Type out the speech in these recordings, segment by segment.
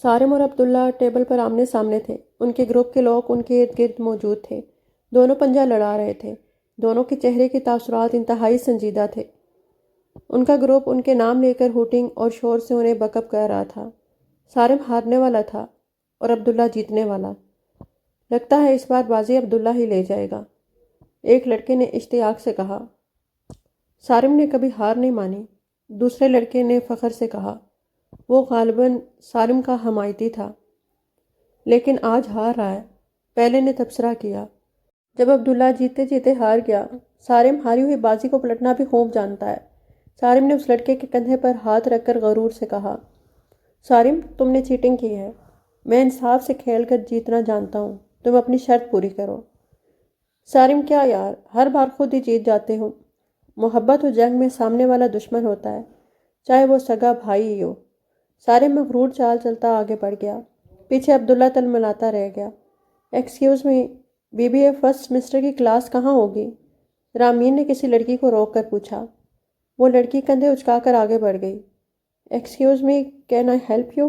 سارم اور عبداللہ ٹیبل پر آمنے سامنے تھے۔ ان کے گروپ کے لوگ ان کے ارد گرد موجود تھے۔ دونوں پنجہ لڑا رہے تھے۔ دونوں کے چہرے کے تاثرات انتہائی سنجیدہ تھے۔ ان کا گروپ ان کے نام لے کر ہوٹنگ اور شور سے انہیں بک اپ کر رہا تھا۔ سارم ہارنے والا تھا اور عبداللہ جیتنے والا۔ لگتا ہے اس بار بازی عبداللہ ہی لے جائے گا، ایک لڑکے نے اشتیاق سے کہا۔ سارم نے کبھی ہار نہیں مانی، دوسرے لڑکے نے فخر سے کہا۔ وہ غالباً سارم کا حمایتی تھا، لیکن آج ہار رہا ہے، پہلے نے تبصرہ کیا۔ جب عبداللہ جیتے جیتے ہار گیا، سارم ہاری ہوئی بازی کو پلٹنا بھی خوب جانتا ہے۔ سارم نے اس لڑکے کے کندھے پر ہاتھ رکھ کر غرور سے کہا۔ سارم، تم نے چیٹنگ کی ہے، میں انصاف سے کھیل کر جیتنا جانتا ہوں، تم اپنی شرط پوری کرو۔ سارم، کیا یار، ہر بار خود ہی جیت جاتے ہو۔ محبت و جنگ میں سامنے والا دشمن ہوتا ہے، چاہے وہ سگا بھائی ہی ہو۔ سارم مغرور چال چلتا آگے بڑھ گیا۔ پیچھے عبداللہ تلملاتا رہ گیا۔ Excuse me, B B A first semester کی کلاس کہاں ہوگی؟ رامین نے کسی لڑکی کو روک کر پوچھا۔ وہ لڑکی کندھے اچکا کر آگے بڑھ گئی۔ Excuse me, can I help you?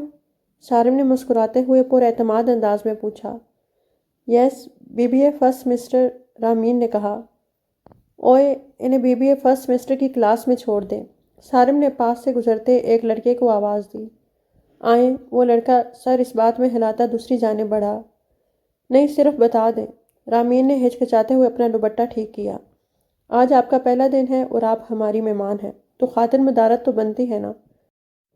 Saram نے مسکراتے ہوئے پر اعتماد انداز میں پوچھا۔ Yes, B B A first semester, Ramin نے کہا۔ اوئے، انہیں B B A first semester کی کلاس میں چھوڑ دیں۔ سارم نے پاس سے گزرتے ایک لڑکے کو آواز دی۔ آئیں۔ وہ لڑکا سر اس بات میں ہلاتا دوسری جانب بڑھا۔ نہیں، صرف بتا دیں۔ رامین نے ہچکچاتے ہوئے اپنا دوپٹہ ٹھیک کیا۔ آج آپ کا پہلا دن ہے اور آپ ہماری مہمان ہیں، تو خاطر مدارت تو بنتی ہے نا۔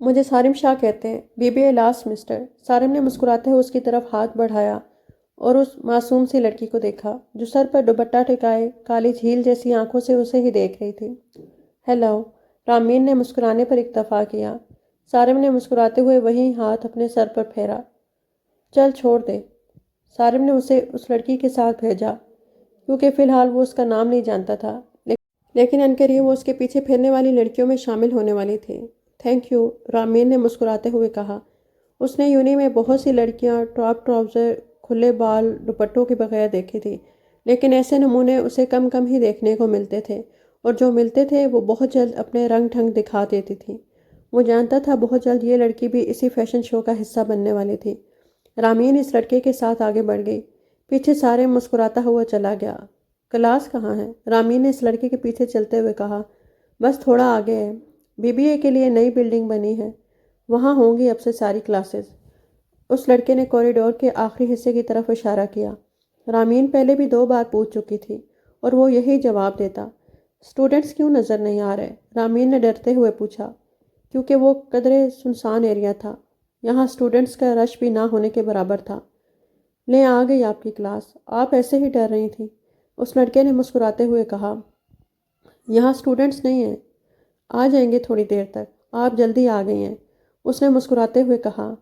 مجھے سارم شاہ کہتے ہیں، B B A last semester. Saram نے مسکراتے ہوئے اس کی طرف ہاتھ بڑھایا اور اس معصوم سی لڑکی کو دیکھا جو سر پر دوپٹہ ٹکائے کالی جھیل جیسی آنکھوں سے اسے ہی دیکھ رہی تھی۔ ہیلو، رامین نے مسکرانے پر اکتفا کیا۔ سارم نے مسکراتے ہوئے وہی ہاتھ اپنے سر پر پھیرا۔ چل چھوڑ دے۔ سارم نے اسے اس لڑکی کے ساتھ بھیجا، کیونکہ فی الحال وہ اس کا نام نہیں جانتا تھا، لیکن عنقریب وہ اس کے پیچھے پھرنے والی لڑکیوں میں شامل ہونے والی تھی۔ تھینک یو، رامین نے مسکراتے ہوئے کہا۔ اس نے یونی میں بہت سی لڑکیاں ٹاپ ٹراؤزر، کھلے بال، دوپٹوں کے بغیر دیکھی تھی، لیکن ایسے نمونے اسے کم کم ہی دیکھنے کو ملتے تھے، اور جو ملتے تھے وہ بہت جلد اپنے رنگ ڈھنگ دکھا دیتی تھی۔ وہ جانتا تھا بہت جلد یہ لڑکی بھی اسی فیشن شو کا حصہ بننے والی تھی۔ رامین اس لڑکے کے ساتھ آگے بڑھ گئی۔ پیچھے سارے مسکراتا ہوا چلا گیا۔ کلاس کہاں ہے؟ رامین نے اس لڑکے کے پیچھے چلتے ہوئے کہا۔ بس تھوڑا آگے ہے، بی بی اے کے لیے نئی بلڈنگ بنی ہے، وہاں ہوں گی اب سے ساری کلاسز۔ اس لڑکے نے کوریڈور کے آخری حصے کی طرف اشارہ کیا۔ رامین پہلے بھی 2 بار پوچھ چکی تھی اور وہ یہی جواب دیتا۔ اسٹوڈنٹس کیوں نظر نہیں آ رہے؟ رامین نے ڈرتے ہوئے پوچھا۔ کیونکہ وہ قدرے سنسان ایریا تھا، یہاں اسٹوڈنٹس کا رش بھی نہ ہونے کے برابر تھا۔ لیں، آ گئی آپ کی کلاس، آپ ایسے ہی ڈر رہی تھیں، اس لڑکے نے مسکراتے ہوئے کہا۔ یہاں اسٹوڈنٹس نہیں ہیں، آ جائیں گے تھوڑی دیر تک، آپ جلدی آ گئی ہیں، اس نے مسکراتے ہوئے کہا۔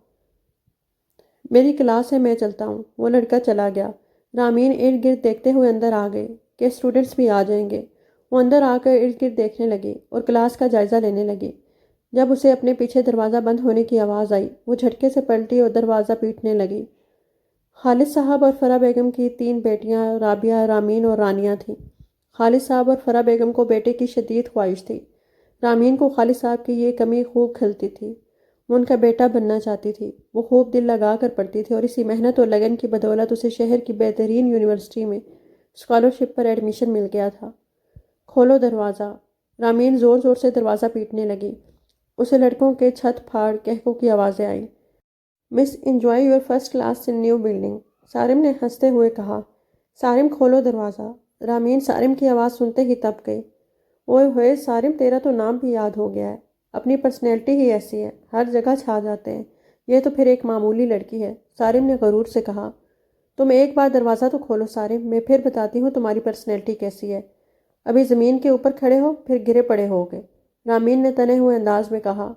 میری کلاس ہے، میں چلتا ہوں۔ وہ لڑکا چلا گیا۔ رامین ارد گرد دیکھتے ہوئے اندر آ گئے کہ اسٹوڈنٹس بھی آ جائیں گے۔ وہ اندر آ کر ارد گرد دیکھنے لگی اور کلاس کا جائزہ لینے لگی۔ جب اسے اپنے پیچھے دروازہ بند ہونے کی آواز آئی، وہ جھٹکے سے پلٹی اور دروازہ پیٹنے لگی۔ خالد صاحب اور فرح بیگم کی 3 بیٹیاں رابعہ، رامین اور رانیہ تھیں۔ خالد صاحب اور فرح بیگم کو بیٹے کی شدید خواہش تھی۔ رامین کو خالد صاحب کی یہ کمی خوب کھلتی تھی، وہ ان کا بیٹا بننا چاہتی تھی۔ وہ خوب دل لگا کر پڑھتی تھی اور اسی محنت اور لگن کی بدولت اسے شہر کی بہترین یونیورسٹی میں اسکالرشپ پر ایڈمیشن مل گیا تھا۔ کھولو دروازہ، رامین زور زور سے دروازہ پیٹنے لگی۔ اسے لڑکوں کے چھت پھاڑ کہکوں کی آوازیں آئیں۔ Miss, enjoy your first class in new building, Saram نے ہنستے ہوئے کہا۔ سارم، کھولو دروازہ۔ رامین سارم کی آواز سنتے ہی تپ گئی۔ اوئے ہوئے سارم، تیرا تو نام بھی یاد ہو گیا ہے، اپنی پرسنالٹی ہی ایسی ہے، ہر جگہ چھا جاتے ہیں، یہ تو پھر ایک معمولی لڑکی ہے، سارم نے غرور سے کہا۔ تم ایک بار دروازہ تو کھولو سارم، میں پھر بتاتی ہوں تمہاری پرسنالٹی کیسی ہے، ابھی زمین کے اوپر کھڑے ہو پھر گرے پڑے ہوگے، رامین نے تنے ہوئے انداز میں کہا۔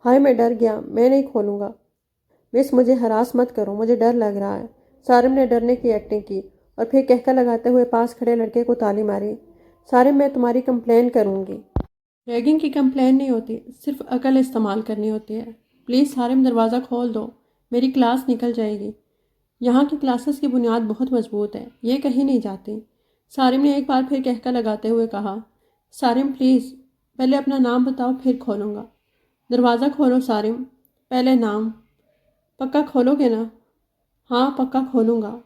ہائے، میں ڈر گیا، میں نہیں کھولوں گا۔ مس، مجھے ہراس مت کرو، مجھے ڈر لگ رہا ہے، سارم نے ڈرنے کی ایکٹنگ کی اور پھر کہکا لگاتے ہوئے پاس کھڑے لڑکے کو تالی ماری۔ سارم، میں تمہاری کمپلین کروں گی۔ ریگنگ کی کمپلین نہیں ہوتی، صرف عقل استعمال کرنی ہوتی ہے۔ پلیز سارم، دروازہ کھول دو، میری کلاس نکل جائے گی۔ یہاں کی کلاسز کی بنیاد بہت مضبوط ہے، یہ کہیں نہیں جاتی، سارم نے ایک بار پھر کہکا لگاتے ہوئے کہا۔ سارم پلیز، پہلے اپنا نام بتاؤ پھر کھولوں گا۔ دروازہ کھولو سارم، پہلے نام۔ پکا کھولو گے نا؟ ہاں پکا کھولوں گا،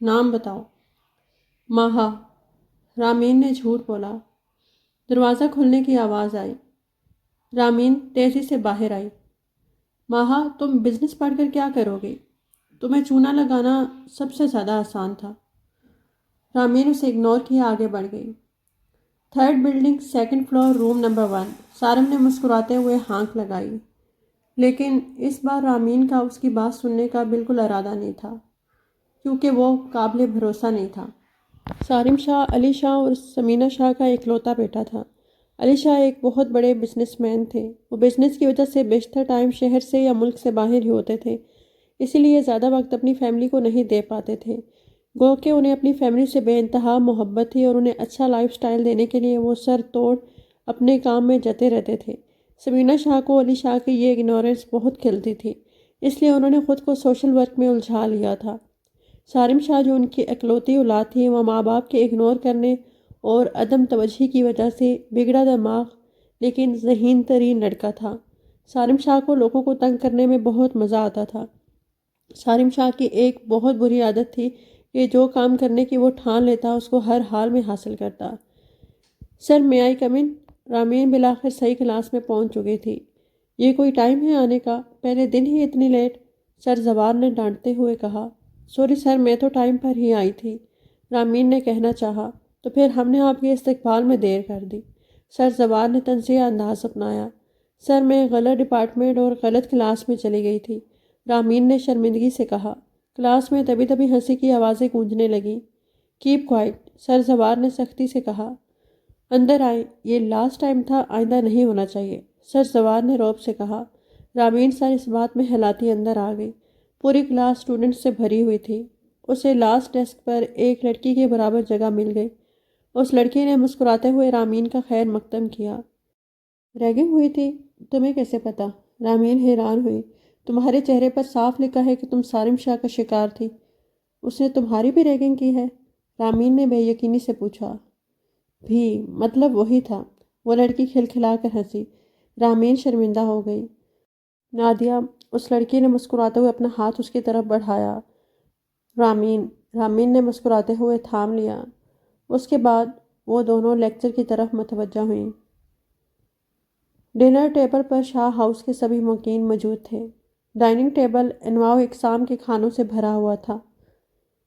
نام بتاؤ۔ ماہا۔ رامین نے جھوٹ بولا۔ دروازہ کھلنے کی آواز آئی۔ رامین تیزی سے باہر آئی۔ ماہا، تم بزنس پڑھ کر کیا کرو گی؟ تمہیں چونا لگانا سب سے زیادہ آسان تھا۔ رامین اسے اگنور کیے آگے بڑھ گئی۔ 3rd building 2nd floor room number 1۔ Sarim نے مسکراتے ہوئے ہانک لگائی، لیکن اس بار رامین کا اس کی بات سننے کا بالکل ارادہ نہیں تھا، کیونکہ وہ قابل بھروسہ نہیں تھا۔ سارم شاہ علی شاہ اور سمینہ شاہ کا اکلوتا بیٹا تھا۔ علی شاہ ایک بہت بڑے بزنس مین تھے۔ وہ بزنس کی وجہ سے بیشتر ٹائم شہر سے یا ملک سے باہر ہی ہوتے تھے، اسی لیے زیادہ وقت اپنی فیملی کو نہیں دے پاتے تھے۔ گو کہ انہیں اپنی فیملی سے بے انتہا محبت تھی اور انہیں اچھا لائف سٹائل دینے کے لیے وہ سر توڑ اپنے کام میں جتے رہتے تھے۔ سمینہ شاہ کو علی شاہ کی یہ اگنورنس بہت کھلتی تھی، اس لیے انہوں نے خود کو سوشل ورک میں الجھا لیا تھا۔ سارم شاہ جو ان کی اکلوتی اولاد تھی، وہ ماں باپ کے اگنور کرنے اور عدم توجہی کی وجہ سے بگڑا دماغ لیکن ذہین ترین لڑکا تھا۔ سارم شاہ کو لوگوں کو تنگ کرنے میں بہت مزہ آتا تھا۔ سارم شاہ کی ایک بہت بری عادت تھی کہ جو کام کرنے کی وہ ٹھان لیتا اس کو ہر حال میں حاصل کرتا۔ سر میں آئی کم ان؟ رامین بلاخر صحیح کلاس میں پہنچ چکی تھی۔ یہ کوئی ٹائم ہے آنے کا؟ پہلے دن ہی اتنی لیٹ؟ سر زوار نے ڈانٹتے ہوئے کہا۔ سوری سر، میں تو ٹائم پر ہی آئی تھی، رامین نے کہنا چاہا۔ تو پھر ہم نے آپ کے استقبال میں دیر کر دی، سر زوار نے تنزیہ انداز اپنایا۔ سر میں غلط ڈپارٹمنٹ اور غلط کلاس میں چلی گئی تھی، رامین نے شرمندگی سے کہا۔ کلاس میں دبی دبی ہنسی کی آوازیں گونجنے لگیں۔ کیپ کوائٹ، سر زوار نے سختی سے کہا۔ اندر آئیں، یہ لاسٹ ٹائم تھا، آئندہ نہیں ہونا چاہیے، سر زوار نے رعب سے کہا۔ رامین سر اس بات میں ہلاتی اندر آ گئی۔ پوری کلاس اسٹوڈنٹ سے بھری ہوئی تھی۔ اسے لاسٹ ڈیسک پر ایک لڑکی کے برابر جگہ مل گئی۔ اس لڑکی نے مسکراتے ہوئے رامین کا خیر مقدم کیا۔ ریگنگ ہوئی تھی؟ تمہیں کیسے پتا؟ رامین حیران ہوئی۔ تمہارے چہرے پر صاف لکھا ہے کہ تم سارم شاہ کا شکار تھی۔ اس نے تمہاری بھی ریگنگ کی ہے؟ رامین نے بے یقینی سے پوچھا۔ بھی مطلب وہی تھا، وہ لڑکی کھلکھلا کر ہنسی۔ رامین شرمندہ ہو گئی۔ نادیہ، اس لڑکی نے مسکراتے ہوئے اپنا ہاتھ اس کی طرف بڑھایا۔ رامین نے مسکراتے ہوئے تھام لیا۔ اس کے بعد وہ دونوں لیکچر کی طرف متوجہ ہوئیں۔ ڈنر ٹیبل پر شاہ ہاؤس کے سبھی مقیم موجود تھے۔ ڈائننگ ٹیبل انواع و اقسام کے کھانوں سے بھرا ہوا تھا۔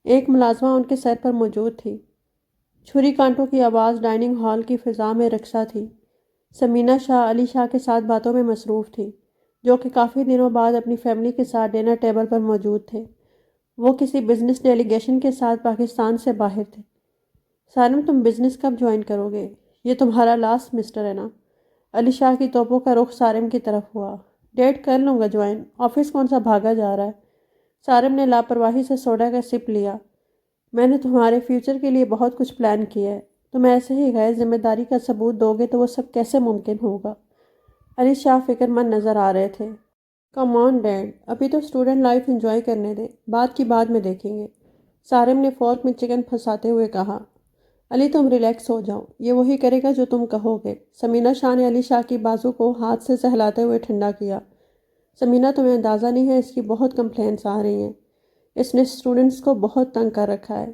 ایک ملازمہ ان کے سر پر موجود تھی۔ چھری کانٹوں کی آواز ڈائننگ ہال کی فضا میں رقصہ تھی۔ سمینہ شاہ علی شاہ کے ساتھ باتوں میں مصروف تھی، جو کہ کافی دنوں بعد اپنی فیملی کے ساتھ ڈنر ٹیبل پر موجود تھے۔ وہ کسی بزنس ڈیلیگیشن کے ساتھ پاکستان سے باہر تھے۔ سارم، تم بزنس کب جوائن کرو گے؟ یہ تمہارا لاسٹ سمسٹر ہے نا؟ علی شاہ کی توپوں کا رخ سارم کی طرف ہوا۔ ڈیٹ کر لوں گا جوائن، آفس کون سا بھاگا جا رہا ہے؟ سارم نے لاپرواہی سے سوڈا کا سپ لیا۔ میں نے تمہارے فیوچر کے لیے بہت کچھ پلان کیا ہے، تم ایسے ہی غیر ذمہ داری کا ثبوت دو گے تو وہ سب کیسے ممکن ہوگا؟ علی شاہ فکر مند نظر آ رہے تھے۔ کم آن ڈیڈ، ابھی تو اسٹوڈنٹ لائف انجوائے کرنے دیں، بعد کی بعد میں دیکھیں گے، سارم نے فورک میں چکن پھنساتے ہوئے کہا۔ علی تم ریلیکس ہو جاؤ، یہ وہی کرے گا جو تم کہو گے، سمینہ شاہ نے علی شاہ کی بازو کو ہاتھ سے سہلاتے ہوئے ٹھنڈا کیا۔ سمینہ، تمہیں اندازہ نہیں ہے اس کی بہت کمپلینٹس آ رہی ہیں، اس نے اسٹوڈنٹس کو بہت تنگ کر رکھا ہے۔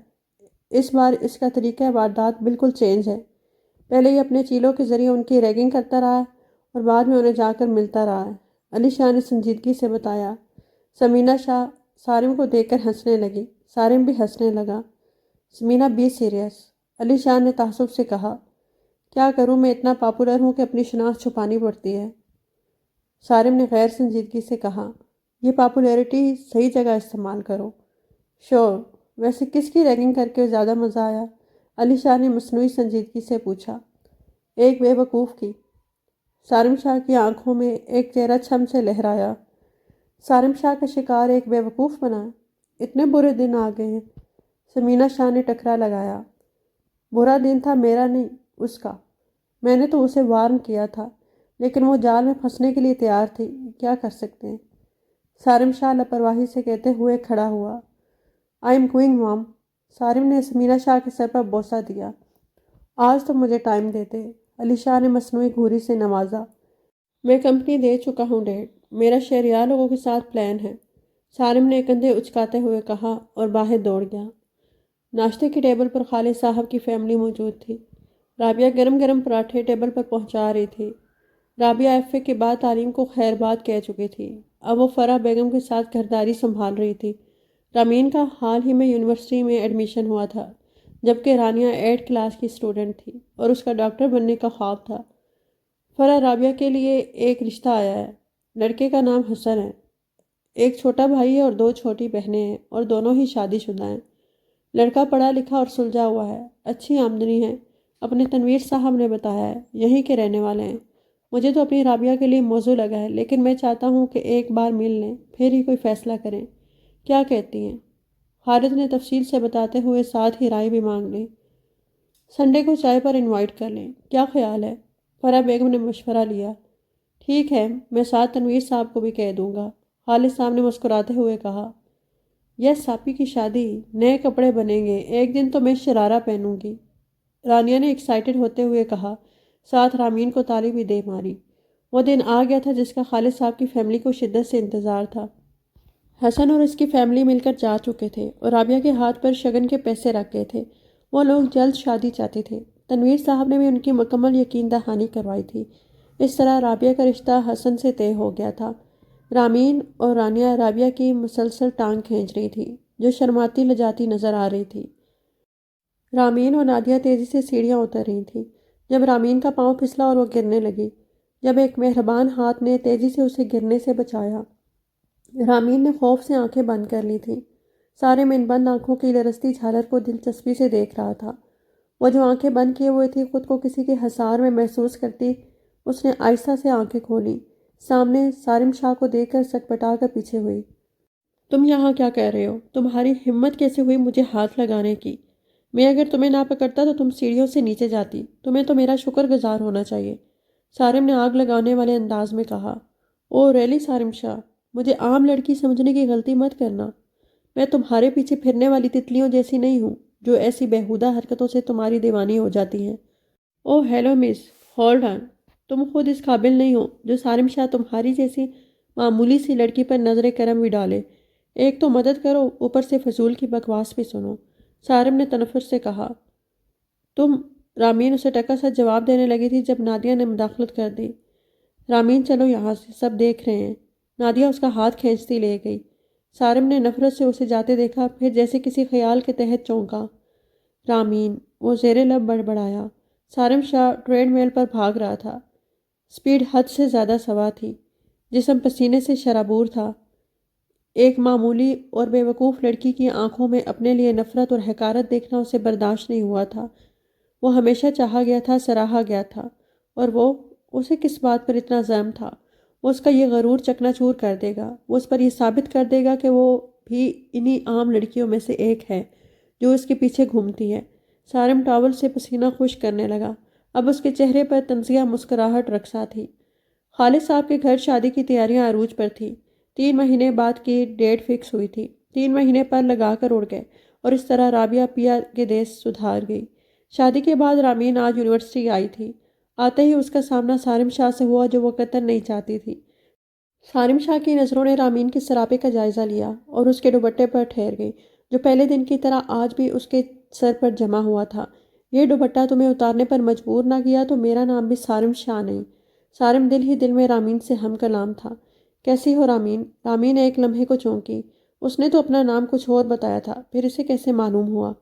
اس بار اس کا طریقہ واردات بالکل چینج ہے، پہلے یہ اپنے چیلوں کے ذریعے ان کی ریگنگ کرتا رہا ہے اور بعد میں انہیں جا کر ملتا رہا ہے، علی شاہ نے سنجیدگی سے بتایا۔ سمینہ شاہ سارم کو دیکھ کر ہنسنے لگی، سارم بھی ہنسنے لگا۔ سمینہ بی سیریس، علی شاہ نے تعصب سے کہا۔ کیا کروں، میں اتنا پاپولر ہوں کہ اپنی شناخت چھپانی پڑتی ہے، سارم نے غیر سنجیدگی سے کہا۔ یہ پاپولیرٹی صحیح جگہ استعمال کرو۔ شور، ویسے کس کی ریگنگ کر کے زیادہ مزہ آیا؟ علی شاہ نے مصنوعی سنجیدگی سے پوچھا۔ ایک بے وقوف کی، سارم شاہ کی آنکھوں میں ایک چہرہ چھم سے لہرایا۔ سارم شاہ کا شکار ایک بے وقوف بنا؟ اتنے برے دن آ گئے ہیں، سمینہ شاہ نے ٹکرا لگایا۔ برا دن تھا میرا نہیں، اس کا، میں نے تو اسے وارن کیا تھا، لیکن وہ جال میں پھنسنے کے لیے تیار تھی، کیا کر سکتے ہیں؟ سارم شاہ لاپرواہی سے کہتے ہوئے کھڑا ہوا۔ آئی ایم گوئنگ مام، سارم نے سمینہ شاہ کے سر پر بوسہ دیا۔ آج تو مجھے ٹائم دیتے، علی شاہ نے مصنوعی گھوری سے نوازا۔ میں کمپنی دے چکا ہوں ڈیڈ، میرا شہریار لوگوں کے ساتھ پلان ہے، سارم نے کندھے اچکاتے ہوئے کہا اور باہر دوڑ گیا۔ ناشتے کی ٹیبل پر خالد صاحب کی فیملی موجود تھی۔ رابعہ گرم گرم پراٹھے ٹیبل پر پہنچا رہی تھی۔ رابعہ ایف اے کے بعد تعلیم کو خیر بات کہہ چکی تھی۔ اب وہ فرح بیگم کے ساتھ گھرداری سنبھال رہی تھی۔ رامین کا حال ہی میں یونیورسٹی میں ایڈمیشن ہوا تھا، جبکہ رانیہ 8 کلاس کی اسٹوڈنٹ تھی اور اس کا ڈاکٹر بننے کا خواب تھا۔ فرح رابعہ کے لیے ایک رشتہ آیا ہے۔ لڑکے کا نام حسن ہے۔ ایک چھوٹا بھائی ہے اور 2 چھوٹی بہنیں ہیں اور دونوں ہی شادی شدہ ہیں۔ لڑکا پڑھا لکھا اور سلجھا ہوا ہے، اچھی آمدنی ہے، اپنے تنویر صاحب نے بتایا ہے، یہیں کے رہنے والے ہیں۔ مجھے تو اپنی رابعہ کے لیے موزوں لگا ہے، لیکن میں چاہتا ہوں کہ ایک بار مل لیں، پھر ہی کوئی فیصلہ کریں۔ کیا کہتی ہیں؟ خالد نے تفصیل سے بتاتے ہوئے ساتھ ہی رائے بھی مانگ لی۔ سنڈے کو چائے پر انوائٹ کر لیں، کیا خیال ہے؟ فرح بیگم نے مشورہ لیا۔ ٹھیک ہے، میں ساتھ تنویر صاحب کو بھی کہہ دوں گا، خالد صاحب نے مسکراتے ہوئے کہا۔ یس، ساپی کی شادی، نئے کپڑے بنیں گے، ایک دن تو میں شرارہ پہنوں گی، رانیہ نے ایکسائٹڈ ہوتے ہوئے کہا، ساتھ رامین کو تالی بھی دے ماری۔ وہ دن آ گیا تھا جس کا خالد صاحب کی فیملی کو شدت سے انتظار تھا۔ حسن اور اس کی فیملی مل کر جا چکے تھے اور رابعہ کے ہاتھ پر شگن کے پیسے رکھ گئے تھے۔ وہ لوگ جلد شادی چاہتے تھے۔ تنویر صاحب نے بھی ان کی مکمل یقین دہانی کروائی تھی۔ اس طرح رابعہ کا رشتہ حسن سے طے ہو گیا تھا۔ رامین اور رانیہ رابعہ کی مسلسل ٹانگ کھینچ رہی تھی، جو شرماتی لجاتی نظر آ رہی تھی۔ رامین اور نادیہ تیزی سے سیڑھیاں اتر رہی تھیں جب رامین کا پاؤں پھسلا اور وہ گرنے لگی، جب ایک مہربان ہاتھ نے تیزی سے اسے گرنے سے بچایا۔ رامین نے خوف سے آنکھیں بند کر لی تھیں۔ سارے من بند آنکھوں کی لرزتی جھالر کو دلچسپی سے دیکھ رہا تھا۔ وہ جو آنکھیں بند کیے ہوئے تھی خود کو کسی کے حصار میں محسوس کرتی، اس نے آہستہ سے آنکھیں کھولیں۔ سامنے سارم شاہ کو دیکھ کر سٹپٹا کر پیچھے ہوئی۔ تم یہاں کیا کر رہے ہو؟ تمہاری ہمت کیسے ہوئی مجھے ہاتھ لگانے کی؟ میں اگر تمہیں نہ پکڑتا تو تم سیڑھیوں سے نیچے جاتی۔ تمہیں تو میرا شکر گزار ہونا چاہیے، سارم نے آگ لگانے والے انداز میں کہا۔ او ریلی سارم شاہ، مجھے عام لڑکی سمجھنے کی غلطی مت کرنا۔ میں تمہارے پیچھے پھرنے والی تتلیوں جیسی نہیں ہوں جو ایسی بیہودہ حرکتوں سے تمہاری دیوانی ہو جاتی ہیں۔ او ہیلو مس، ہولڈ آن، تم خود اس قابل نہیں ہو جو سارم شاہ تمہاری جیسی معمولی سی لڑکی پر نظر کرم بھی ڈالے۔ ایک تو مدد کرو، اوپر سے فضول کی بکواس بھی سنو، سارم نے تنفر سے کہا۔ تم، رامین اسے ٹکا سا جواب دینے لگی تھی جب نادیہ نے مداخلت کر دی۔ رامین چلو یہاں سے، سب دیکھ رہے ہیں۔ نادیہ اس کا ہاتھ کھینچتی لے گئی۔ سارم نے نفرت سے اسے جاتے دیکھا، پھر جیسے کسی خیال کے تحت چونکا۔ رامین، وہ زیر لب بڑبڑایا۔ سارم شاہ ٹریڈ میل پر بھاگ رہا تھا۔ سپیڈ حد سے زیادہ سوا تھی، جسم پسینے سے شرابور تھا۔ ایک معمولی اور بے وقوف لڑکی کی آنکھوں میں اپنے لیے نفرت اور حقارت دیکھنا اسے برداشت نہیں ہوا تھا۔ وہ ہمیشہ چاہا گیا تھا، سراہا گیا تھا، اور اسے کس بات پر اتنا زعم تھا؟ وہ اس کا یہ غرور چکنا چور کر دے گا، وہ اس پر یہ ثابت کر دے گا کہ وہ بھی انہی عام لڑکیوں میں سے ایک ہے جو اس کے پیچھے گھومتی ہے۔ سارم ٹاول سے پسینہ خشک کرنے لگا۔ اب اس کے چہرے پر طنزیہ مسکراہٹ رقصا تھی۔ خالد صاحب کے گھر شادی کی تیاریاں عروج پر تھیں۔ 3 مہینے بعد کی ڈیٹ فکس ہوئی تھی۔ 3 مہینے پر لگا کر اڑ گئے اور اس طرح رابعہ پیا کے دیس سدھار گئی۔ شادی کے بعد رامین آج یونیورسٹی آئی تھی۔ آتے ہی اس کا سامنا سارم شاہ سے ہوا جو وہ قطعاً نہیں چاہتی تھی۔ سارم شاہ کی نظروں نے رامین کے سراپے کا جائزہ لیا اور اس کے دوپٹے پر ٹھہر گئی، جو پہلے دن کی طرح آج بھی اس کے سر پر جمع ہوا تھا۔ یہ دوپٹہ تمہیں اتارنے پر مجبور نہ کیا تو میرا نام بھی سارم شاہ نہیں۔ سارم دل ہی دل میں رامین سے ہم کلام تھا۔ کیسی ہو رامین؟ رامین ایک لمحے کو چونکی۔ اس نے تو اپنا نام کچھ اور بتایا تھا، پھر اسے کیسے معلوم ہوا؟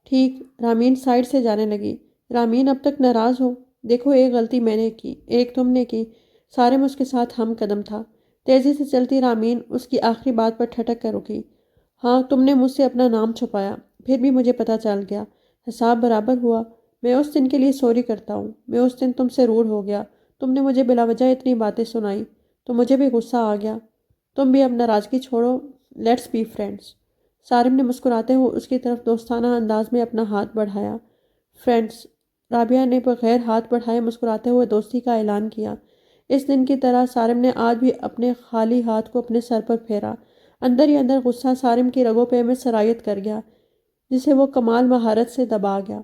ٹھیک، رامین سائڈ سے جانے لگی۔ رامین اب تک ناراض ہو؟ دیکھو، ایک غلطی میں نے کی، ایک تم نے کی۔ سارم اس کے ساتھ ہم قدم تھا۔ تیزی سے چلتی رامین اس کی آخری بات پر ٹھٹک کر رکی۔ ہاں، تم نے مجھ سے اپنا نام چھپایا، پھر بھی مجھے پتہ چل گیا، حساب برابر ہوا۔ میں اس دن کے لیے سوری کرتا ہوں۔ میں اس دن تم سے روڈ ہو گیا، تم نے مجھے بلا وجہ اتنی باتیں سنائی تو مجھے بھی غصہ آ گیا۔ تم بھی اب ناراضگی چھوڑو، لیٹس بی فرینڈس۔ سارم نے مسکراتے ہوئے اس کی طرف دوستانہ انداز میں اپنا ہاتھ بڑھایا۔ فرینڈس؟ رابعہ نے بغیر ہاتھ بڑھائے مسکراتے ہوئے دوستی کا اعلان کیا۔ اس دن کی طرح سارم نے آج بھی اپنے خالی ہاتھ کو اپنے سر پر پھیرا۔ اندر ہی اندر غصہ سارم کی رگوں پہ میں سرایت کر گیا، جسے وہ کمال مہارت سے دبا گیا۔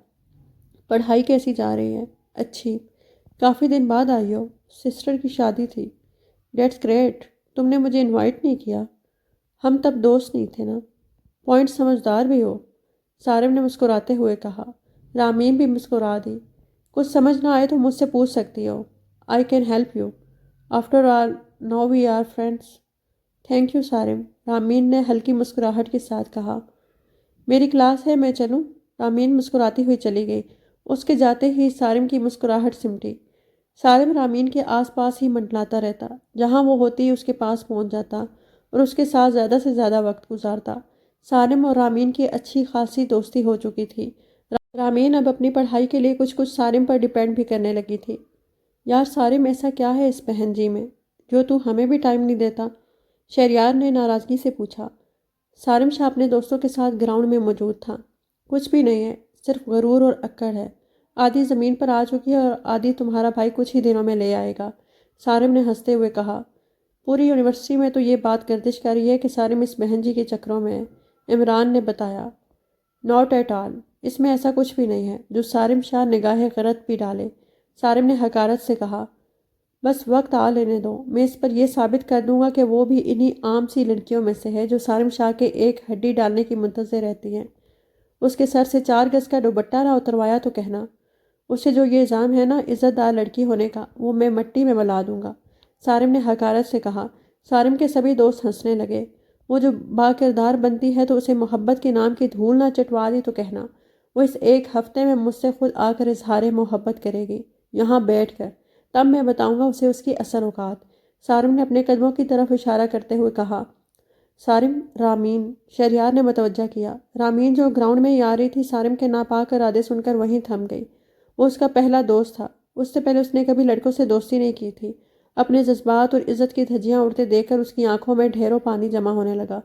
پڑھائی کیسی جا رہی ہے؟ اچھی۔ کافی دن بعد آئی ہو؟ سسٹر کی شادی تھی۔ That's great. تم نے مجھے انوائٹ نہیں کیا؟ ہم تب دوست نہیں تھے نا؟ پوائنٹ سمجھدار بھی ہو، سارم نے مسکراتے ہوئے کہا۔ رامین بھی مسکرا دی۔ کچھ سمجھ نہ آئے تو مجھ سے پوچھ سکتی ہو۔ I can help you, after all now we are friends. Thank you Saram, Ramin نے ہلکی مسکراہٹ کے ساتھ کہا۔ میری کلاس ہے، میں چلوں؟ رامین مسکراتی ہوئی چلی گئی۔ اس کے جاتے ہی سارم کی مسکراہٹ سمٹی۔ سارم رامین کے آس پاس ہی منڈلاتا رہتا، جہاں وہ ہوتی اس کے پاس پہنچ جاتا اور اس کے ساتھ زیادہ سے زیادہ وقت گزارتا۔ سارم اور رامین کی اچھی خاصی دوستی ہو چکی تھی۔ رامین اب اپنی پڑھائی کے لیے کچھ سارم پر ڈیپینڈ بھی کرنے لگی تھی۔ یار سارم، ایسا کیا ہے اس بہن جی میں جو تو ہمیں بھی ٹائم نہیں دیتا؟ شہریار نے ناراضگی سے پوچھا۔ سارم شاہ اپنے دوستوں کے ساتھ گراؤنڈ میں موجود تھا۔ کچھ بھی نہیں ہے، صرف غرور اور اکڑ ہے۔ آدھی زمین پر آ چکی ہے اور آدھی تمہارا بھائی کچھ ہی دنوں میں لے آئے گا، سارم نے ہنستے ہوئے کہا۔ پوری یونیورسٹی میں تو یہ بات گردش کر رہی ہے کہ سارم اس بہن جی کے چکروں میں ہے، عمران نے بتایا۔ ناٹ ایٹ آل، اس میں ایسا کچھ بھی نہیں ہے جو سارم شاہ نگاہ غرت بھی ڈالے۔ سارم نے حقارت سے کہا۔ بس وقت آ لینے دو، میں اس پر یہ ثابت کر دوں گا کہ وہ بھی انہی عام سی لڑکیوں میں سے ہے جو سارم شاہ کے ایک ہڈی ڈالنے کی منتظر رہتی ہیں۔ اس کے سر سے 4 گز کا دوپٹہ نہ اتروایا تو کہنا۔ اسے جو یہ الزام ہے نا عزت دار لڑکی ہونے کا، وہ میں مٹی میں ملا دوں گا، سارم نے حقارت سے کہا۔ سارم کے سبھی دوست ہنسنے لگے۔ وہ جو با کردار بنتی ہے تو اسے محبت کے نام کی دھول نہ چٹوا دی تو کہنا۔ وہ اس 1 ہفتے میں مجھ سے خود آ کر اظہار محبت کرے گی، یہاں بیٹھ کر، تب میں بتاؤں گا اسے اس کی اصل اوقات، سارم نے اپنے قدموں کی طرف اشارہ کرتے ہوئے کہا۔ سارم، رامین، شہریار نے متوجہ کیا۔ رامین جو گراؤنڈ میں ہی آ رہی تھی، سارم کے ناپاک ارادے سن کر وہیں تھم گئی۔ وہ اس کا پہلا دوست تھا، اس سے پہلے اس نے کبھی لڑکوں سے دوستی نہیں کی تھی۔ اپنے جذبات اور عزت کی دھجیاں اڑتے دیکھ کر اس کی آنکھوں میں ڈھیروں پانی جمع ہونے لگا۔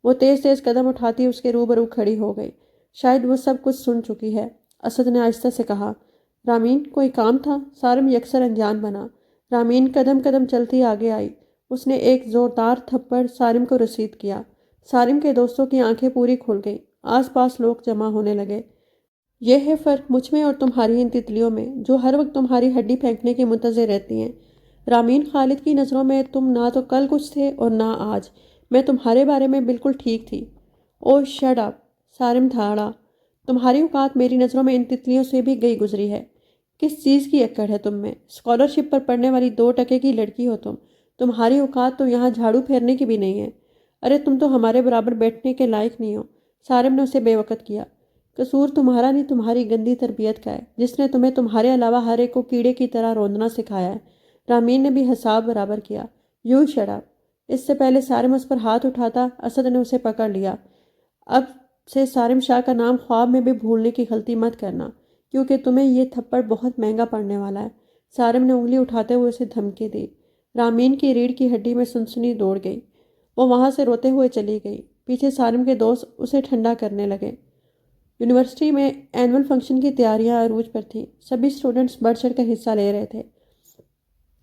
وہ تیز تیز قدم اٹھاتی اس کے روبرو کھڑی ہو گئی۔ شاید وہ سب کچھ سن چکی ہے، اسد نے آہستہ سے کہا۔ رامین، کوئی کام تھا؟ سارم یکسر انجان بنا۔ رامین قدم قدم چلتی آگے آئی۔ اس نے ایک زوردار تھپڑ سارم کو رسید کیا۔ سارم کے دوستوں کی آنکھیں پوری کھل گئیں۔ آس پاس لوگ جمع ہونے لگے۔ یہ ہے فرق مجھ میں اور تمہاری ان تتلیوں میں جو ہر وقت تمہاری ہڈی پھینکنے کی منتظر رہتی ہیں۔ رامین، خالد کی نظروں میں تم نہ تو کل کچھ تھے اور نہ آج۔ میں تمہارے بارے میں بالکل ٹھیک تھی۔ اوہ شٹ اپ، سارم دھاڑا۔ تمہاری اوقات میری نظروں میں ان تتلیوں سے بھی گئی گزری ہے۔ کس چیز کی اکڑ ہے تم میں؟ اسکالرشپ پر پڑھنے والی 2 ٹکے کی لڑکی ہو تم۔ تمہاری اوقات تو یہاں جھاڑو پھیرنے کی بھی نہیں ہے۔ ارے تم تو ہمارے برابر بیٹھنے کے لائق نہیں ہو، سارم نے اسے بے وقت کیا۔ قصور تمہارا نہیں، تمہاری گندی تربیت کا ہے جس نے تمہیں تمہارے علاوہ ہر ایک کو کیڑے کی طرح روندنا سکھایا ہے۔ رامین نے بھی حساب برابر کیا۔ You shut up. اس سے پہلے سارم اس پر ہاتھ اٹھاتا، اسد نے اسے پکڑ لیا۔ اب سے سارم شاہ کا نام خواب میں بھی بھولنے کی غلطی مت کرنا، کیونکہ تمہیں یہ تھپڑ بہت مہنگا پڑنے والا ہے، سارم نے انگلی اٹھاتے ہوئے اسے دھمکی دی۔ رامین کی ریڑھ کی ہڈی میں سنسنی دوڑ گئی۔ وہ وہاں سے روتے ہوئے چلی گئی۔ پیچھے سارم کے دوست اسے ٹھنڈا کرنے لگے۔ یونیورسٹی میں اینول فنکشن کی تیاریاں عروج پر تھیں۔ سبھی اسٹوڈنٹس بڑھ چڑھ کر حصہ لے رہے تھے۔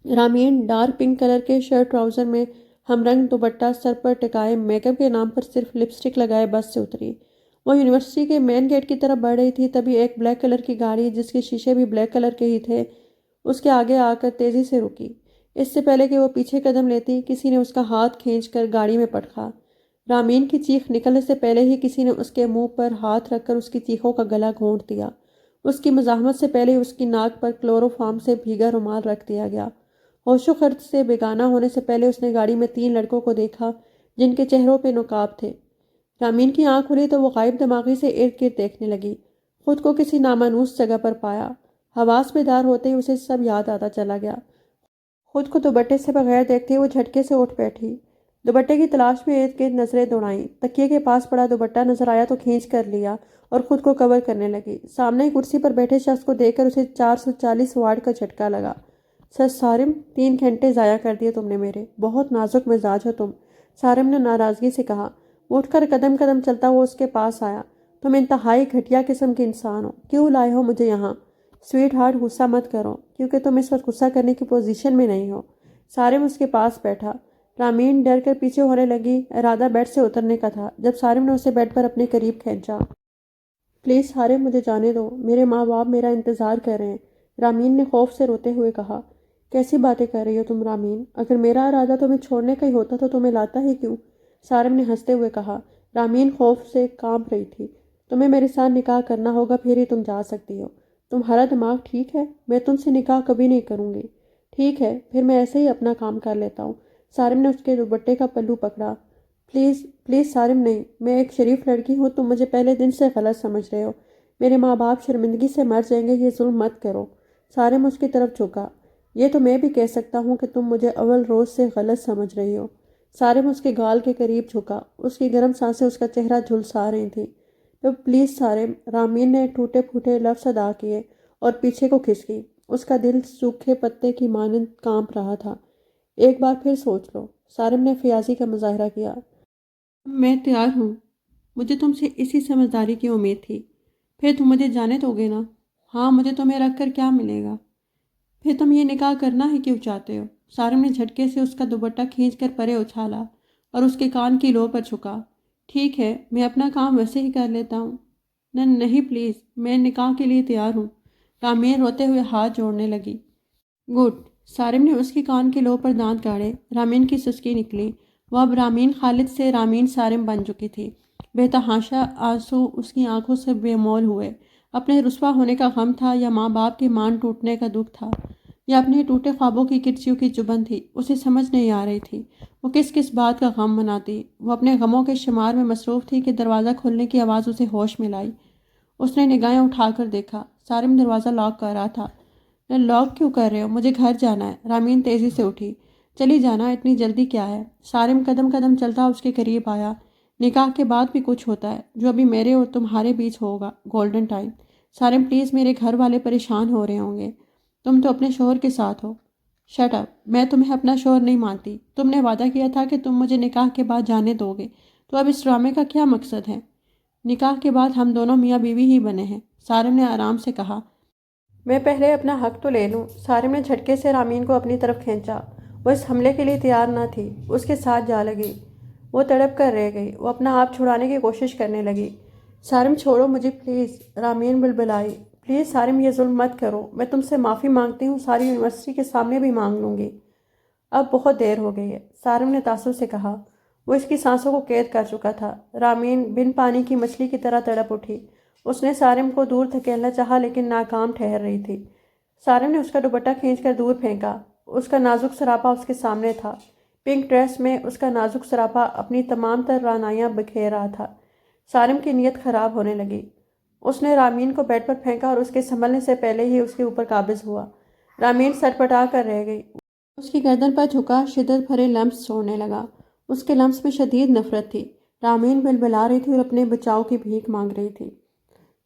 رامین ڈارک پنک کلر کے شرٹ ٹراؤزر میں ہم رنگ دوپٹہ سر پر ٹکائے میک اپ کے نام پر صرف لپسٹک لگائے بس سے اتری۔ وہ یونیورسٹی کے مین گیٹ کی طرف بڑھ رہی تھی، تبھی ایک بلیک کلر کی گاڑی جس کے شیشے بھی بلیک کلر کے ہی تھے اس کے آگے آ کر تیزی سے رکی۔ اس سے پہلے کہ وہ پیچھے قدم لیتی، کسی نے اس کا ہاتھ کھینچ کر گاڑی میں پٹکا۔ رامین کی چیخ نکلنے سے پہلے ہی کسی نے اس کے منہ پر ہاتھ رکھ کر اس کی چیخوں کا گلا گھونٹ دیا۔ اس کی مزاحمت سے پہلے اس کی ناک پر کلوروفارم سے بھیگا رومال رکھ دیا گیا۔ ہوش و خرد سے بیگانہ ہونے سے پہلے اس نے گاڑی میں 3 لڑکوں کو دیکھا جن کے چہروں پہ نقاب تھے۔ رامین کی آنکھ کھلی تو وہ غائب دماغی سے ارد گرد دیکھنے لگی۔ خود کو کسی نامانوس جگہ پر پایا۔ حواس بیدار ہوتے ہی اسے سب یاد آتا چلا گیا۔ خود کو دوپٹے سے بغیر دیکھتے وہ جھٹکے سے اٹھ بیٹھی۔ دوپٹے کی تلاش میں ارد گرد نظریں دوڑائیں۔ تکیے کے پاس پڑا دوپٹہ نظر آیا تو کھینچ کر لیا اور خود کو کور کرنے لگی۔ سامنے کرسی پر بیٹھے شخص کو دیکھ کر اسے 440 واٹ کا جھٹکا لگا۔ سر سارم، 3 گھنٹے ضائع کر دیے تم نے میرے، بہت نازک مزاج ہو تم، سارم نے ناراضگی سے کہا۔ وہ اٹھ کر قدم قدم چلتا وہ اس کے پاس آیا۔ تم انتہائی گھٹیا قسم کے انسان ہو، کیوں لائے ہو مجھے یہاں؟ سویٹ ہارٹ، غصہ مت کرو، کیونکہ تم اس وقت غصہ کرنے کی پوزیشن میں نہیں ہو۔ سارم اس کے پاس بیٹھا۔ رامین ڈر کر پیچھے ہونے لگی، ارادہ بیڈ سے اترنے کا تھا جب سارم نے اسے بیڈ پر اپنے قریب کھینچا۔ پلیز سارم، مجھے جانے دو، میرے ماں باپ میرا انتظار کر رہے ہیں، رامین نے خوف سے روتے ہوئے کہا۔ کیسی باتیں کر رہی ہو تم رامین؟ اگر میرا ارادہ تمہیں چھوڑنے کا ہی ہوتا تو تمہیں لاتا ہی کیوں؟ سارم نے ہنستے ہوئے کہا۔ رامین خوف سے کانپ رہی تھی۔ تمہیں میرے ساتھ نکاح کرنا ہوگا پھر ہی تم جا سکتی ہو۔ تمہارا دماغ ٹھیک ہے؟ میں تم سے نکاح کبھی نہیں کروں گی۔ ٹھیک ہے پھر میں ایسے ہی اپنا کام کر لیتا ہوں۔ سارم نے اس کے دوپٹے کا پلو پکڑا۔ پلیز پلیز سارم نہیں، میں ایک شریف لڑکی ہوں، تم مجھے پہلے دن سے غلط سمجھ رہے ہو۔ میرے ماں باپ شرمندگی سے مر جائیں گے، یہ ظلم مت کرو۔ سارم اس کی طرف جھکا۔ یہ تو میں بھی کہہ سکتا ہوں کہ تم مجھے اول روز سے غلط سمجھ رہی ہو۔ سارم اس کے گال کے قریب جھکا۔ اس کی گرم سانسیں اس کا چہرہ جھلسا رہی تھیں۔ پلیز سارم، رامین نے ٹوٹے پھوٹے لفظ ادا کیے اور پیچھے کو کھسکی۔ اس کا دل سوکھے پتے کی مانند کانپ رہا تھا۔ ایک بار پھر سوچ لو، سارم نے فیاضی کا مظاہرہ کیا۔ میں تیار ہوں، مجھے تم سے اسی سمجھداری کی امید تھی۔ پھر تم مجھے جانے دو گے نا؟ ہاں، مجھے تمہیں رکھ کر کیا ملے گا؟ پھر تم یہ نکاح کرنا ہی کیوں چاہتے ہو؟ سارم نے جھٹکے سے اس کا دوپٹہ کھینچ کر پرے اچھالا اور اس کے کان کی لو پر چھکا۔ ٹھیک ہے میں اپنا کام ویسے ہی کر لیتا ہوں۔ نہیں پلیز، میں نکاح کے لیے تیار ہوں۔ رامین روتے ہوئے ہاتھ جوڑنے لگی۔ گڈ۔ سارم نے اس کی کان کے لو پر دانت گاڑے۔ رامین کی سسکی نکلی۔ وہ اب رامین خالد سے رامین سارم بن چکی تھی۔ بے تحاشا آنسو اس کی آنکھوں سے بے مول ہوئے۔ اپنے رسوا ہونے کا غم تھا یا ماں باپ کی مان ٹوٹنے کا دکھ تھا یا اپنے ٹوٹے خوابوں کی کرچیوں کی چبھن تھی، اسے سمجھ نہیں آ رہی تھی۔ وہ کس کس بات کا غم مناتی۔ وہ اپنے غموں کے شمار میں مصروف تھی کہ دروازہ کھلنے کی آواز اسے ہوش میں لائی۔ اس نے نگاہیں اٹھا کر دیکھا، سارم دروازہ لاک کر رہا تھا۔ لاک کیوں کر رہے ہو؟ مجھے گھر جانا ہے۔ رامین تیزی سے اٹھی۔ چلی جانا، اتنی جلدی کیا ہے؟ سارم قدم قدم چلتا اس کے قریب آیا۔ نکاح کے بعد بھی کچھ ہوتا ہے جو ابھی میرے اور تمہارے بیچ ہوگا، گولڈن ٹائم۔ سارم پلیز، میرے گھر والے پریشان ہو رہے ہوں گے۔ تم تو اپنے شوہر کے ساتھ ہو۔ شٹ اپ، میں تمہیں اپنا شوہر نہیں مانتی۔ تم نے وعدہ کیا تھا کہ تم مجھے نکاح کے بعد جانے دو گے، تو اب اس ڈرامے کا کیا مقصد ہے؟ نکاح کے بعد ہم دونوں میاں بیوی ہی بنے ہیں، سارم نے آرام سے کہا۔ میں پہلے اپنا حق تو لے لوں۔ سارم نے جھٹکے سے رامین کو اپنی طرف کھینچا۔ وہ اس حملے کے لیے تیار نہ تھی، اس کے ساتھ جا لگی۔ وہ تڑپ کر رہ گئی۔ وہ اپنا آپ چھڑانے کی کوشش کرنے لگی۔ سارم چھوڑو مجھے پلیز، رامین بلبلائی۔ پلیز سارم، یہ ظلم مت کرو، میں تم سے معافی مانگتی ہوں، ساری یونیورسٹی کے سامنے بھی مانگ لوں گی۔ اب بہت دیر ہو گئی ہے، سارم نے تاثر سے کہا۔ وہ اس کی سانسوں کو قید کر چکا تھا۔ رامین بن پانی کی مچھلی کی طرح تڑپ اٹھی۔ اس نے سارم کو دور دھکیلنا چاہا لیکن ناکام ٹھہر رہی تھی۔ سارم نے اس کا دوپٹہ کھینچ کر دور پھینکا۔ اس کا نازک سراپا اس کے سامنے تھا۔ پنک ڈریس میں اس کا نازک سراپا اپنی تمام تر رعنائیاں بکھیر رہا تھا۔ سارم کی نیت خراب ہونے لگی۔ اس نے رامین کو بیڈ پر پھینکا اور اس کے سنبھلنے سے پہلے ہی اس کے اوپر قابض ہوا۔ رامین سٹ پٹا کر رہ گئی۔ اس کی گردن پر جھکا شدت بھرے لمس چھوڑنے لگا۔ اس کے لمس میں شدید نفرت تھی۔ رامین بلبلا رہی تھی اور اپنے بچاؤ کی بھیک مانگ رہی تھی۔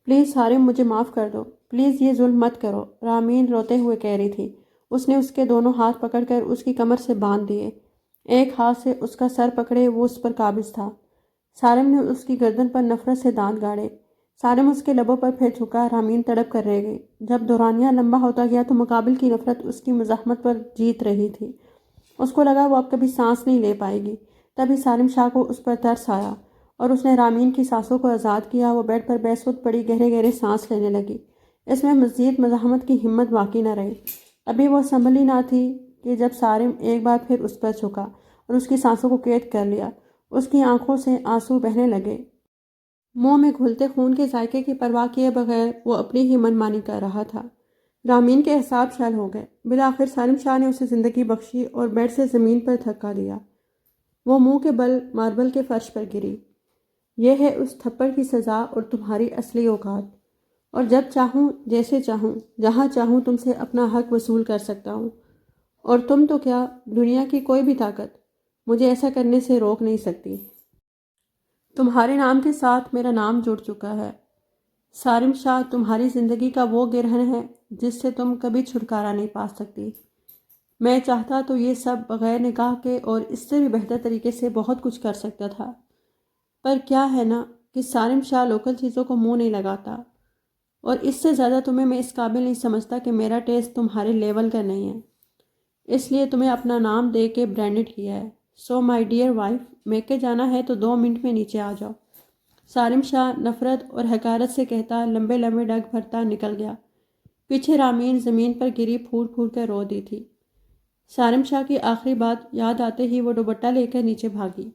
پلیز سارم، مجھے معاف کر دو، پلیز یہ ظلم مت کرو، رامین روتے ہوئے کہہ رہی تھی۔ اس نے اس کے دونوں ہاتھ پکڑ کر اس کی کمر سے باندھ دیے۔ ایک ہاتھ سے اس کا سر پکڑے وہ اس پر قابض تھا۔ سارم نے اس کی گردن پر نفرت سے دانت گاڑے۔ سارم اس کے لبوں پر پھر جھکا۔ رامین تڑپ کر رہ گئی۔ جب دورانیہ لمبا ہوتا گیا تو مقابل کی نفرت اس کی مزاحمت پر جیت رہی تھی۔ اس کو لگا وہ اب کبھی سانس نہیں لے پائے گی۔ تبھی سالم شاہ کو اس پر ترس آیا اور اس نے رامین کی سانسوں کو آزاد کیا۔ وہ بیڈ پر بیس وقت پڑی گہرے گہرے سانس لینے لگی۔ اس میں مزید مزاحمت کی ہمت باقی نہ رہی۔ ابھی وہ سنبھلی نہ تھی کہ جب سارم ایک بار پھر اس پر جھکا اور اس کی سانسوں کو قید کر لیا۔ اس کی آنکھوں سے آنسو بہنے لگے۔ منہ میں گھلتے خون کے ذائقے کی پرواہ کیے بغیر وہ اپنی ہی من مانی کر رہا تھا۔ رامین کے اعصاب شل ہو گئے۔ بالآخر سالم شاہ نے اسے زندگی بخشی اور بیڈ سے زمین پر دھکا دیا۔ وہ منہ کے بل ماربل کے فرش پر گری۔ یہ ہے اس تھپڑ کی سزا اور تمہاری اصلی اوقات۔ اور جب چاہوں، جیسے چاہوں، جہاں چاہوں تم سے اپنا حق وصول کر سکتا ہوں۔ اور تم تو کیا، دنیا کی کوئی بھی طاقت مجھے ایسا کرنے سے روک نہیں سکتی۔ تمہارے نام کے ساتھ میرا نام جڑ چکا ہے۔ سارم شاہ تمہاری زندگی کا وہ گرہن ہے جس سے تم کبھی چھٹکارا نہیں پا سکتی۔ میں چاہتا تو یہ سب بغیر نکاح کے اور اس سے بھی بہتر طریقے سے بہت کچھ کر سکتا تھا، پر کیا ہے نا کہ سارم شاہ لوکل چیزوں کو منہ نہیں لگاتا، اور اس سے زیادہ تمہیں میں اس قابل نہیں سمجھتا کہ میرا ٹیسٹ تمہارے لیول کا نہیں ہے، اس لیے تمہیں اپنا نام دے کے برانڈڈ کیا ہے۔ سو مائی ڈیئر وائف، میکے جانا ہے تو 2 منٹ میں نیچے آ جاؤ۔ سارم شاہ نفرت اور حقارت سے کہتا لمبے لمبے ڈگ بھرتا نکل گیا۔ پیچھے رامین زمین پر گری پھوٹ پھوٹ کر رو دی تھی۔ سارم شاہ کی آخری بات یاد آتے ہی وہ دوپٹہ لے کر نیچے بھاگی۔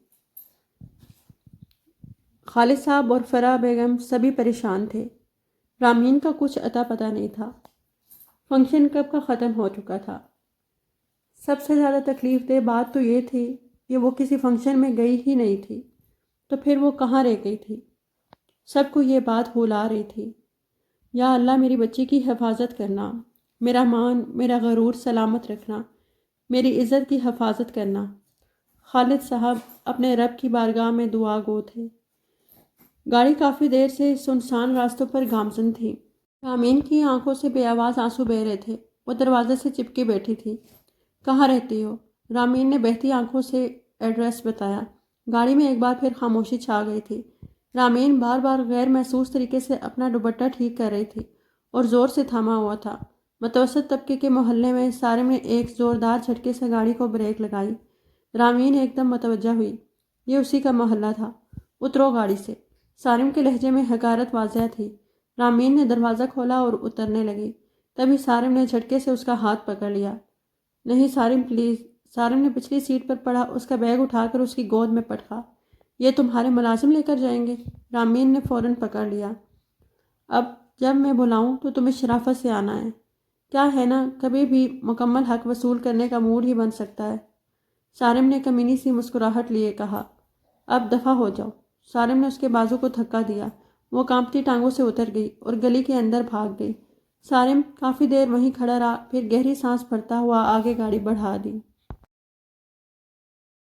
خالد صاحب اور فرح بیگم سبھی پریشان تھے۔ رامین کا کچھ اتا پتہ نہیں تھا۔ فنکشن کب کا ختم ہو چکا تھا۔ سب سے زیادہ تکلیف دہ بات تو یہ تھی کہ وہ کسی فنکشن میں گئی ہی نہیں تھی، تو پھر وہ کہاں رہ گئی تھی؟ سب کو یہ بات بھلا رہی تھی۔ یا اللہ میری بچی کی حفاظت کرنا، میرا مان، میرا غرور سلامت رکھنا، میری عزت کی حفاظت کرنا۔ خالد صاحب اپنے رب کی بارگاہ میں دعا گو تھے۔ گاڑی کافی دیر سے سنسان راستوں پر گامزن تھی۔ رامین کی آنکھوں سے بے آواز آنسو بہہ رہے تھے۔ وہ دروازے سے چپکی بیٹھی تھی۔ کہاں رہتی ہو؟ رامین نے بہتی آنکھوں سے ایڈریس بتایا۔ گاڑی میں ایک بار پھر خاموشی چھا گئی تھی۔ رامین بار بار غیر محسوس طریقے سے اپنا دوپٹہ ٹھیک کر رہی تھی اور زور سے تھاما ہوا تھا۔ متوسط طبقے کے محلے میں سارم نے ایک زوردار جھٹکے سے گاڑی کو بریک لگائی۔ رامین ایک دم متوجہ ہوئی۔ یہ اسی کا محلہ تھا۔ اترو گاڑی سے۔ سارم کے لہجے میں حقارت واضح تھی۔ رامین نے دروازہ کھولا اور اترنے لگی۔ تبھی سارم نے جھٹکے سے اس کا ہاتھ پکڑ لیا۔ نہیں سارم پلیز۔ سارم نے پچھلی سیٹ پر پڑا اس کا بیگ اٹھا کر اس کی گود میں پٹکا۔ یہ تمہارے ملازم لے کر جائیں گے؟ رامین نے فوراً پکڑ لیا۔ اب جب میں بلاؤں تو تمہیں شرافت سے آنا ہے۔ کیا ہے نا، کبھی بھی مکمل حق وصول کرنے کا موڈ ہی بن سکتا ہے۔ سارم نے کمینی سی مسکراہٹ لیے کہا۔ اب دفع ہو جاؤ۔ سارم نے اس کے بازو کو دھکا دیا۔ وہ کانپتی ٹانگوں سے اتر گئی اور گلی کے اندر بھاگ گئی۔ سارم کافی دیر وہیں کھڑا رہا، پھر گہری سانس بھرتا ہوا آگے گاڑی بڑھا دی۔